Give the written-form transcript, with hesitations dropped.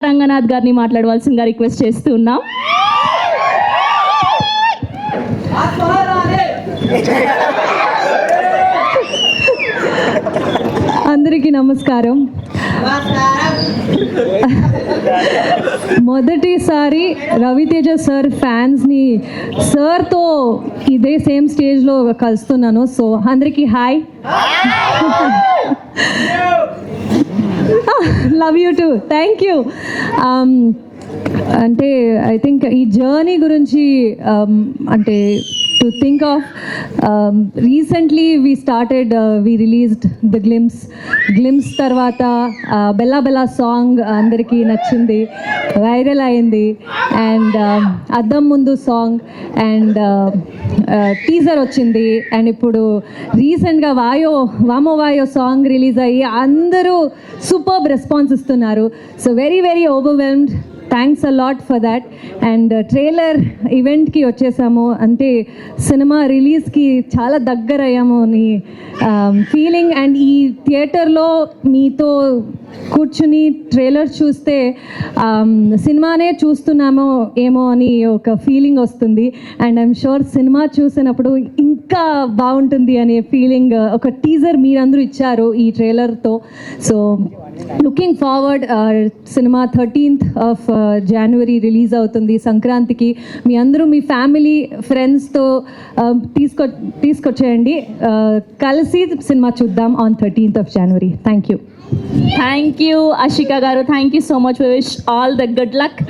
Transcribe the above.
రంగనాథ్ గారిని మాట్లాడవలసిందిగా రిక్వెస్ట్ చేస్తూ ఉన్నాం. అందరికీ నమస్కారం. మొదటిసారి రవితేజ సార్ ఫ్యాన్స్ని సార్తో ఇదే సేమ్ స్టేజ్లో కలుస్తున్నాను. సో అందరికీ hi. Love you two. Thank you. అంటే ఐ థింక్ ఈ జర్నీ గురించి అంటే to think of recently we released the glimpse తర్వాత బెల్లా బెల్లా సాంగ్ అందరికీ నచ్చింది, వైరల్ అయింది. అండ్ అద్దం ముందు సాంగ్ అండ్ టీజర్ వచ్చింది. అండ్ ఇప్పుడు రీసెంట్గా వామో వాయో సాంగ్ రిలీజ్ అయ్యి అందరూ సూపర్బ్ రెస్పాన్స్ ఇస్తున్నారు. So very very overwhelmed. Thanks a lot for that. And trailer ఈవెంట్కి వచ్చేసాము, అంటే సినిమా రిలీజ్కి చాలా దగ్గర అయ్యాము అని ఫీలింగ్. అండ్ ఈ థియేటర్లో మీతో కూర్చుని ట్రైలర్ చూస్తే సినిమానే చూస్తున్నామో ఏమో అని ఒక ఫీలింగ్ వస్తుంది. అండ్ ఐఎమ్ షూర్ సినిమా చూసినప్పుడు ఇంకా బాగుంటుంది అనే ఫీలింగ్ ఒక టీజర్ మీరందరూ ఇచ్చారు ఈ ట్రైలర్తో. So looking forward. Cinema 13th of January release అవుతుంది సంక్రాంతికి. మీ అందరూ మీ ఫ్యామిలీ ఫ్రెండ్స్తో తీసుకొచ్చేయండి, కలిసి సినిమా చూద్దాం on 13th of January. Thank you. Thank you Ashika గారు. Thank you so much. We wish all the good luck.